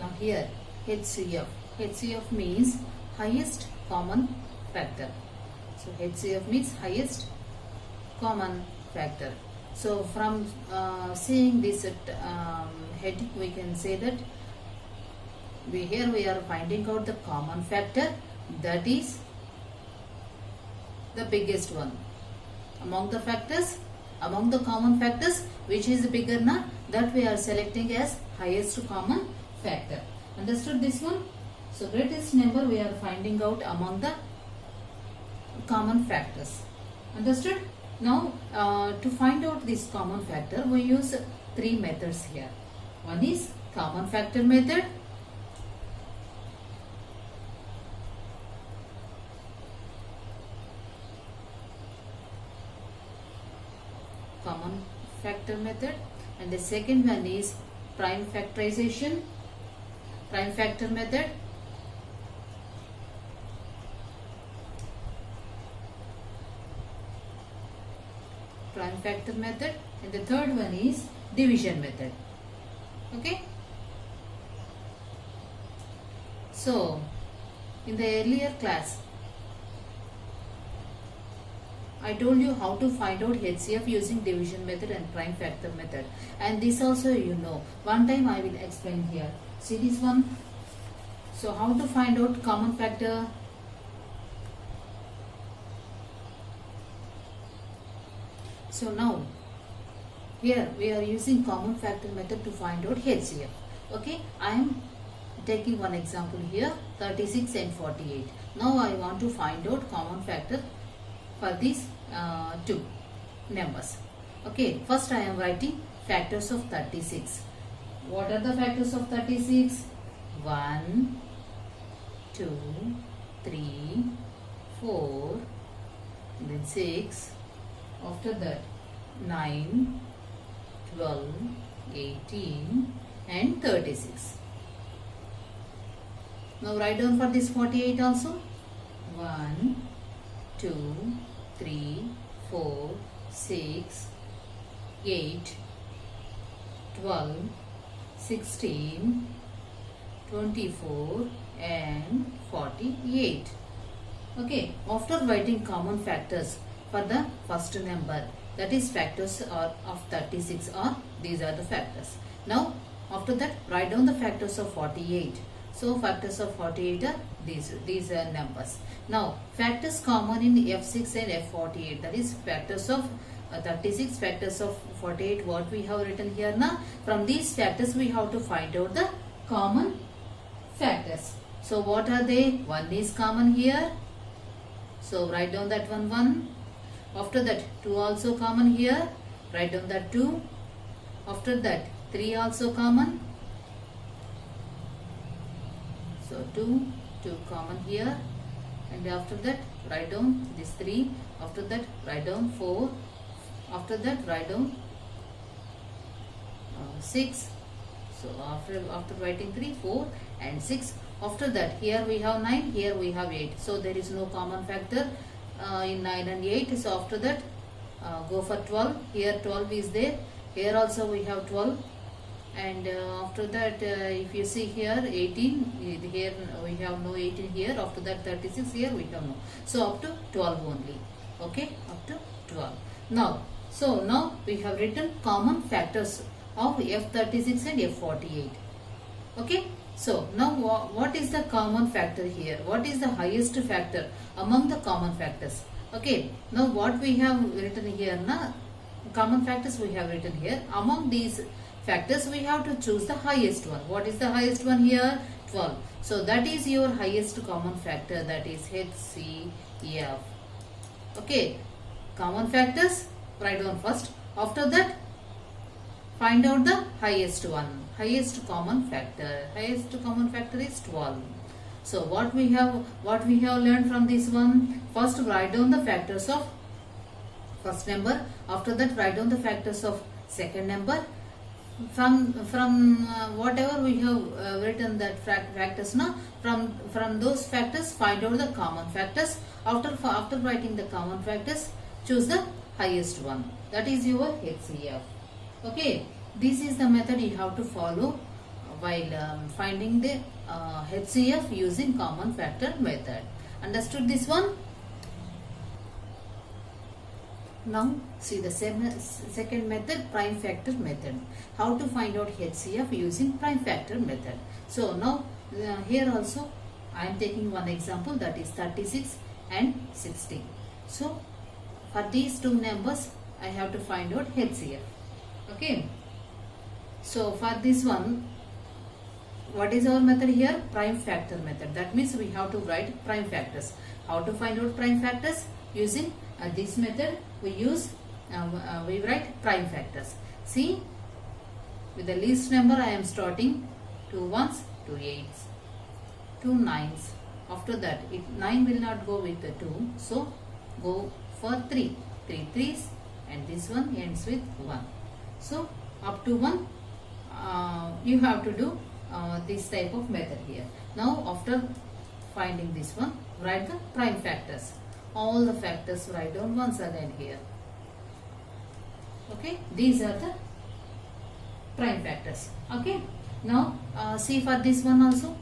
Now here HCF. HCF means highest common factor. So HCF means highest common factor. So from seeing this heading, we can say that here we are finding out the common factor, that is the biggest one. Among the factors, among the common factors, which is bigger na, that we are selecting as highest common factor. Understood this one? So greatest number we are finding out among the common factors. Understood? Now to find out this common factor, we use three methods here. One is common factor method. Common factor method, and the second one is prime factorization, prime factor method. Prime factor method, and the third one is division method. Okay. So in the earlier class I told you how to find out HCF using division method and prime factor method, and this also you know. One time I will explain here. See this one. So how to find out common factor? So now here we are using common factor method to find out HCF. Okay, I am taking one example here, 36 and 48. Now I want to find out common factor for these two numbers. Okay, first I am writing factors of 36. What are the factors of 36? 1, 2, 3, 4, then 6. After that 9, 12, 18 and 36. Now write down for this 48 also. 1, 2, 3, 4, 6, 8, 12, 16, 24 and 48. Okay, after writing common factors for the first number, that is factors of 36, or these are the factors. Now after that write down the factors of 48. So factors of 48 are these are numbers. Now factors common in F6 and F48, that is factors of 36, factors of 48, what we have written here now. From these factors we have to find out the common factors. So what are they? 1 is common here, so write down that 1. After that 2 also common here, write down that 2. After that 3 also common, so 2 common here, and after that write down this 3. After that write down 4. After that write down 6. So after writing 3, 4 and 6. After that here we have 9, here we have 8. So there is no common factor in 9 and 8. So after that go for 12. Here 12 is there. Here also we have 12. And after that if you see here 18, here we have no 18 here. After that 36, here we have no. So up to 12 only. Okay, up to 12. Now we have written common factors of F36 and F48. Okay, so now what is the common factor here? What is the highest factor among the common factors? Okay, now what we have written here na, common factors we have written here. Among these factors we have to choose the highest one. What is the highest one here? 12. So that is your highest common factor, that is HCF. Okay, common factors write down first. After that find out the highest one, highest common factor. Highest common factor is 12. So what we have learned from this one? First write down the factors of first number. After that write down the factors of second number. From whatever we have written that factors now, from those factors find out the common factors. After writing the common factors, choose the highest one. That is your HCF. Okay, this is the method you have to follow while finding the HCF using common factor method. Understood this one? Now see the second method, prime factor method. How to find out HCF using prime factor method. So now here also I am taking one example, that is 36 and 60. So for these two numbers I have to find out HCF. Okay. So for this one, what is our method here? Prime factor method. That means we have to write prime factors. How to find out prime factors? Using this method we write prime factors. See, with the least number I am starting 2 ones, 2 8s, 2 9s. After that 9 will not go with the 2, so go for 3 3s, and this one ends with 1. So up to 1 you have to do this type of method here. Now after finding this one, write the prime factors. All the factors write down once again here. Okay, these are the prime factors. Okay, now see for this one also,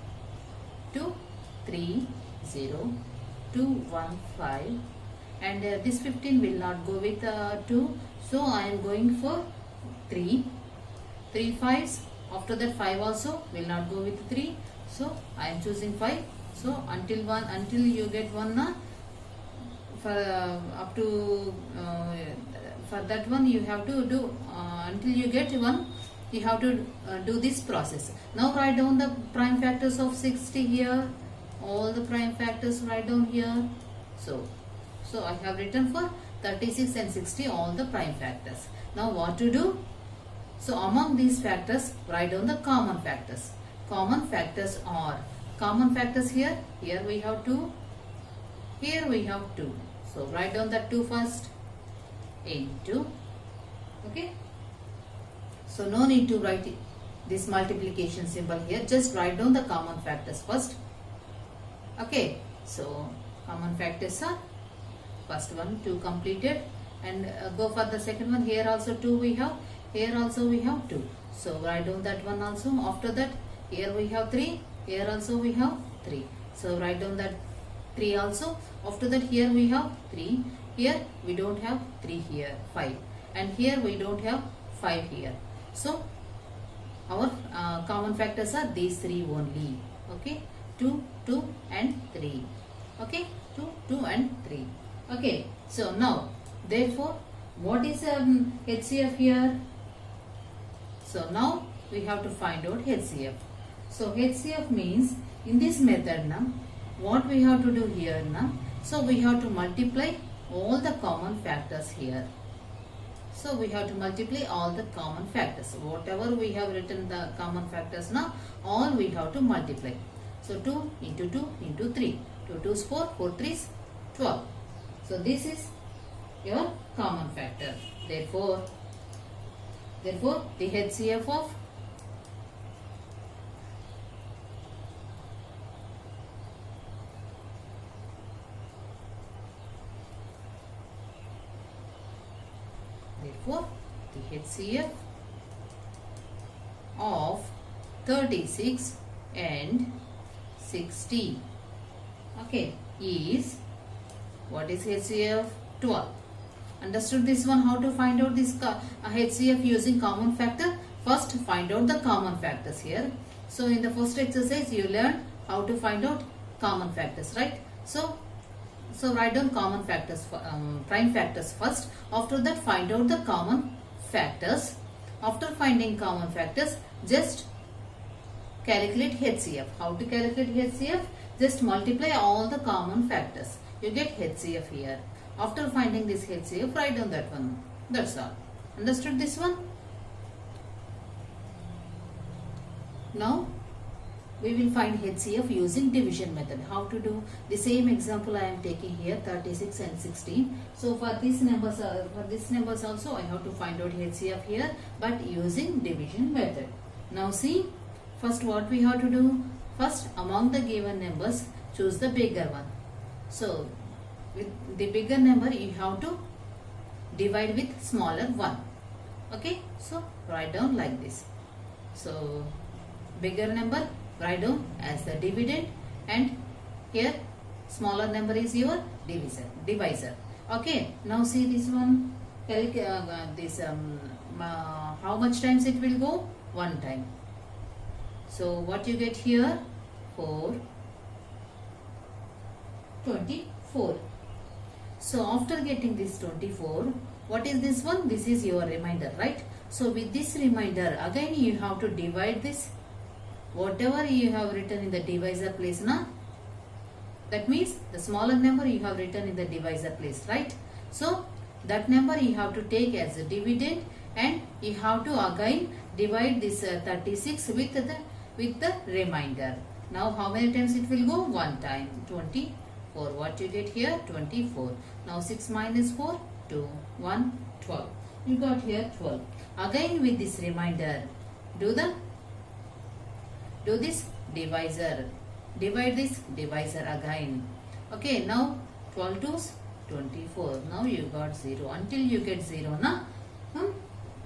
2 3 0 2 1 5, and this 15 will not go with 2, so I am going for 3 5s. After that 5 also will not go with 3, so I am choosing 5. So until you get 1, for up to for that one you have to do until you get 1, you have to do this process. Now write down the prime factors of 60 here. All the prime factors write down here. So I have written for 36 and 60 all the prime factors. Now what to do? So among these factors write down the common factors. Common factors are, common factors here we have 2, here we have 2. So write down the 2 first, into. Okay. So no need to write this multiplication symbol here. Just write down the common factors first. Okay. So common factors are, first one 2 completed, and go for the second one. Here also 2 we have. Here also we have 2. So write down that one also. After that here we have 3. Here also we have 3. So write down that 3 also. After that here we have 3. Here we don't have 3 here, 5. And here we don't have 5 here. So our common factors are these 3 only. Okay. 2, 2 and 3. Okay. 2, 2 and 3. Okay. So now therefore what is HCF here? So now we have to find out HCF. So HCF means in this method now, what we have to do here now? So we have to multiply all the common factors here. So we have to multiply all the common factors. Whatever we have written the common factors now, all we have to multiply. So 2 into 2 into 3. 2 2s 4, 4 3s 12. So this is your common factor. Therefore the HCF of the HCF of 36 and 60, okay, is, what is HCF? 12. Understood this one? How to find out this HCF using common factor? First find out the common factors here. So in the first exercise you learned how to find out common factors, right? So write down common factors, prime factors first. After that find out the common factors. After finding common factors, just calculate HCF. How to calculate HCF? Just multiply all the common factors. You get HCF here. After finding this HCF, write down that one. That's all. Understood this one? Now we will find HCF using division method. How to do? The same example I am taking here, 36 and 16. So for these numbers also I have to find out HCF here, but using division method. Now see, first what we have to do? First, among the given numbers, choose the bigger one. So with the bigger number you have to divide with smaller one. Okay, so write down like this. So bigger number write down as the dividend, and here smaller number is your divisor. Okay, now see this one. How much times it will go? One time. So what you get here? 4, 24. So after getting this 24, what is this one? This is your remainder, right? So with this remainder, again you have to divide this. Whatever you have written in the divisor place, na? That means the smaller number you have written in the divisor place, right? So that number you have to take as a dividend, and you have to again divide this 36 with the remainder. Now how many times it will go? One time. 24. What you get here? 24. Now 6 minus 4, 2, 1, 12. You got here 12. Again with this remainder, do this divisor. Divide this divisor again. Okay, now 12 2s 24. Now you got 0. Until you get 0, na?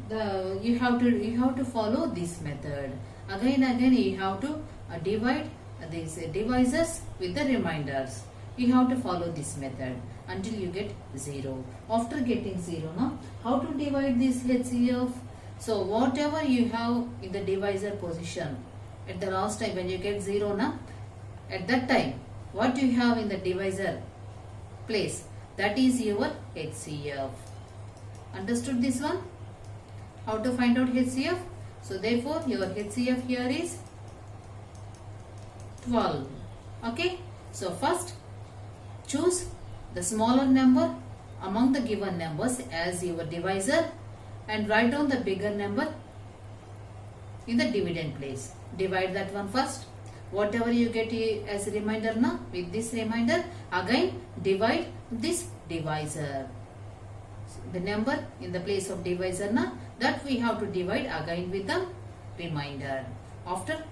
You have to follow this method. Again you have to divide these divisors with the reminders. You have to follow this method until you get 0. After getting 0, now how to divide this HCF? So whatever you have in the divisor position at the last time when you get 0, na, at that time what you have in the divisor place, that is your HCF. Understood this one? How to find out HCF? So therefore your HCF here is 12. Okay. So first choose the smaller number among the given numbers as your divisor and write down the bigger number in the dividend place. Divide that one first. Whatever you get as a remainder, now with this remainder again divide this divisor. The number in the place of divisor, now that we have to divide again with the remainder. After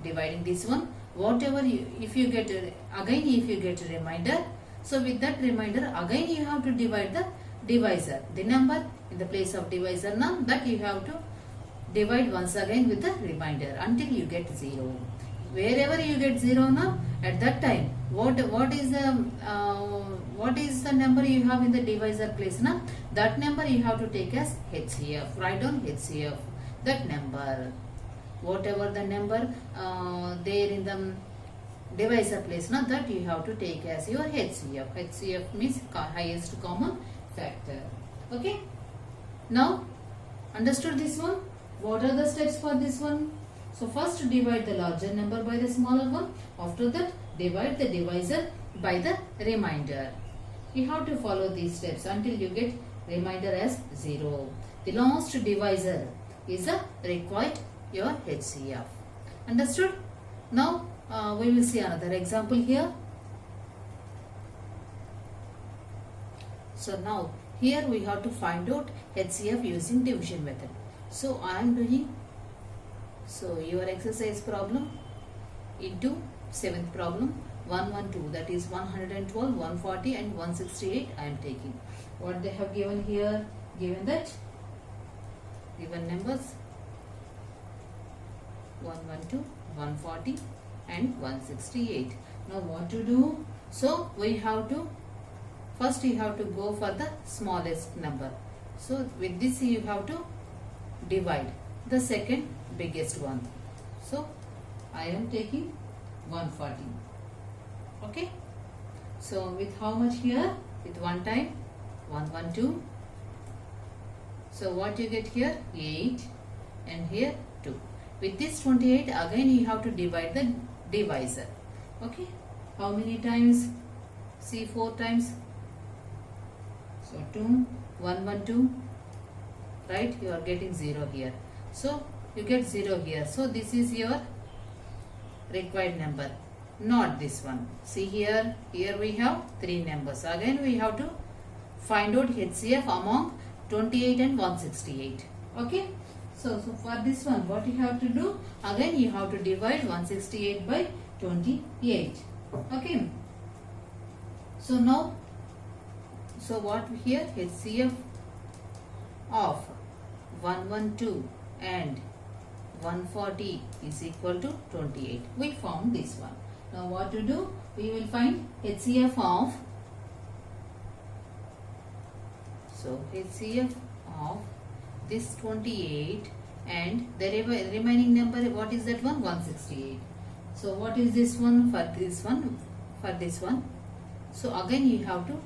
dividing this one, whatever if you get a remainder, so with that remainder again you have to divide the divisor. The number in the place of divisor, now that you have to divide once again with the remainder until you get 0. Wherever you get 0, now at that time what is the number you have in the divisor place, now that number you have to take as HCF. Write down HCF, that number, whatever the number there in the divisor place, now that you have to take as your HCF. HCF means highest common factor. Okay, now understood this one? What are the steps for this one? So first divide the larger number by the smaller one. After that divide the divisor by the remainder. You have to follow these steps until you get remainder as 0. The last divisor is a required your HCF. Understood? Now we will see another example here. So now here we have to find out HCF using division method. So I am doing your exercise problem into 7th problem 112, that is 112, 140 and 168 I am taking. What they have given here, given numbers 112, 140 and 168. Now what to do? So we have to first you have to go for the smallest number. So with this you have to divide the second biggest one. So I am taking 140. Okay. So with how much here? With one time 112. So what you get here? 8 and here 2. With this 28 again you have to divide the divisor. Okay. How many times? See, 4 times. So 2, 112. Right? You are getting 0 here. So you get 0 here. So this is your required number, not this one. See here we have 3 numbers. Again we have to find out HCF among 28 and 168. Okay. So for this one what you have to do? Again you have to divide 168 by 28. Okay. So now, so what here? HCF of 112 and 140 is equal to 28. We found this one. Now what to do? We will find HCF of, so HCF of this 28 and the remaining number, what is that one? 168. So what is this one for this one? For this one. So again you have to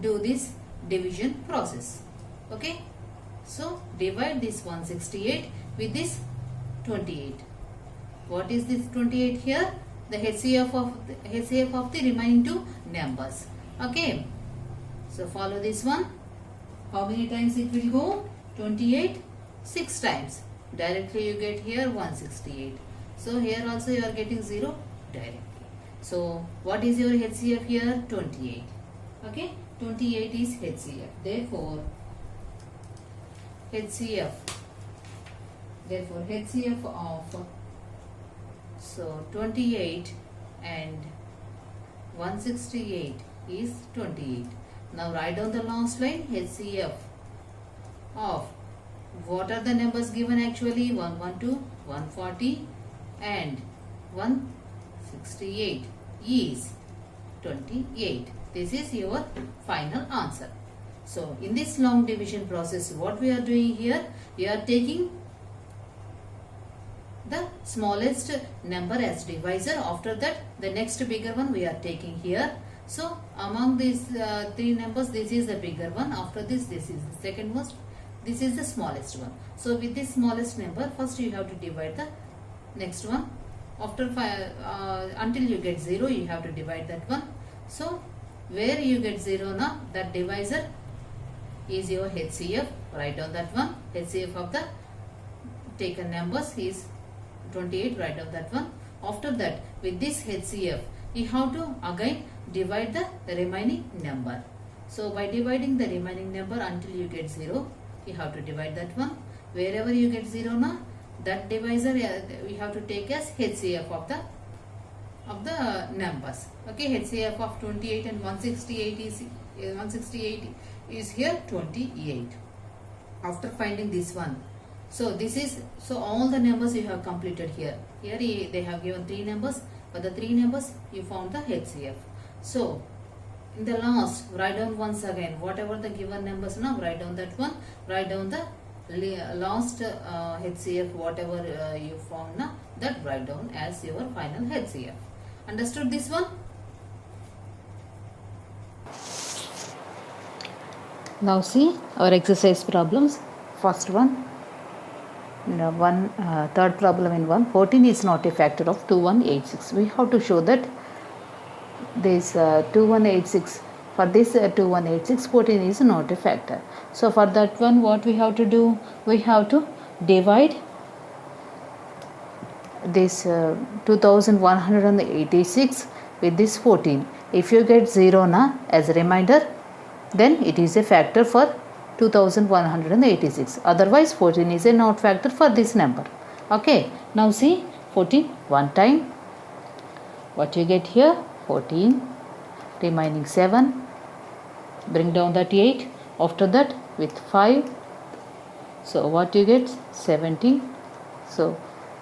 do this division process. Okay. So divide this 168 with this 28. What is this 28 here? The HCF of the remaining two numbers. Okay. So follow this one. How many times it will go? 28 6 times. Directly you get here 168. So here also you are getting 0 directly. So what is your HCF here? 28. Okay. 28 is HCF. Therefore HCF of, so 28 and 168 is 28. Now write down the last line. HCF of, what are the numbers given actually? 112, 140 and 168 is 28. This is your final answer. So in this long division process, what we are doing here, we are taking the smallest number as divisor. After that, the next bigger one we are taking here. So among these three numbers, this is the bigger one. After this is the second most. This is the smallest one. So with this smallest number, first you have to divide the next one. After until you get 0, you have to divide that one. So where you get 0 now, that divisor is your HCF. Write down that one. HCF of the taken numbers is 28. Write down that one. After that, with this HCF, you have to again divide the remaining number. So by dividing the remaining number until you get 0, you have to divide that one. Wherever you get 0 now, that divisor we have to take as HCF of the numbers. Okay, HCF of 28 and 168 is here 28. After finding this one, so this is, so all the numbers you have completed here. Here they have given 3 numbers. For the 3 numbers you found the HCF. So in the last, write down once again whatever the given numbers now. Write down that one. Write down the last HCF whatever you found now. That write down as your final HCF. Understood this one? Now see our exercise problems. First one, third problem in 1. 14 is not a factor of 2186. We have to show that this 2186, for this 2186, 14 is not a factor. So for that one, what we have to do? We have to divide this 2186 with this 14. If you get 0 na as a reminder, then it is a factor for 2186. Otherwise 14 is a not factor for this number. Okay, now see 14 one time. What you get here? 14, remaining 7, bring down that 8. After that with 5, so what you get? 70. So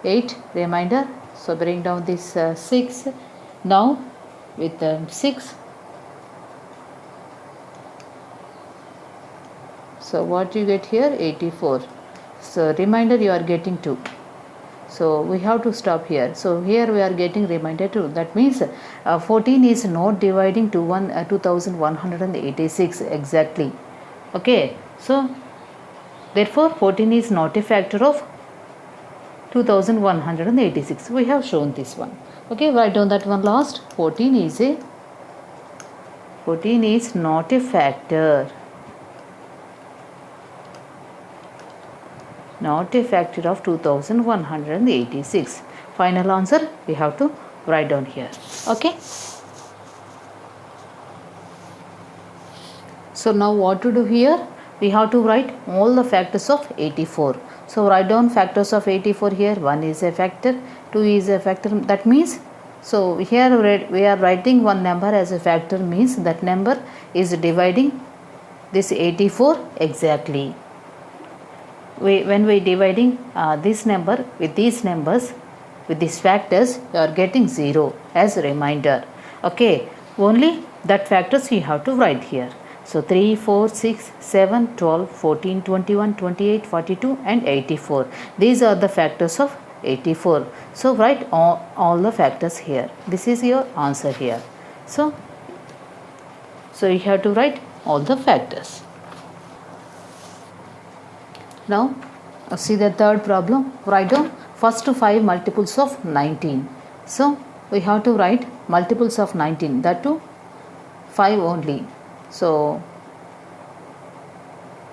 8 remainder, so bring down this 6. Now with 6, so what you get here? 84. So remainder you are getting 2. So we have to stop here. So here we are getting remainder 2. That means 14 is not dividing to 2186 exactly. Okay. So therefore 14 is not a factor of 2186. We have shown this one. Okay, write down that one last. 14 is not a factor. Not a factor of 2186. Final answer we have to write down here. Okay. So now what to do here? We have to write all the factors of 84. So write down factors of 84 here. 1 is a factor, 2 is a factor. That means, so here we are writing one number as a factor, means that number is dividing this 84 exactly. when we dividing this number with these numbers, with these factors, you are getting 0 as reminder. Okay, only that factors you have to write here. So 3, 4, 6, 7, 12, 14, 21, 28, 42 and 84. These are the factors of 84. So write all the factors here. This is your answer here. So you have to write all the factors. Now see the third problem. Write down first 5 multiples of 19. So we have to write multiples of 19, that too 5 only. So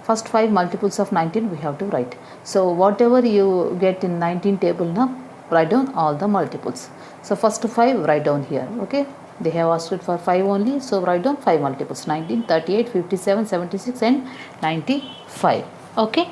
first 5 multiples of 19 we have to write. So whatever you get in 19 table now, write down all the multiples. So first 5 write down here. Okay, they have asked for 5 only, so write down 5 multiples: 19, 38, 57, 76 and 95. Okay.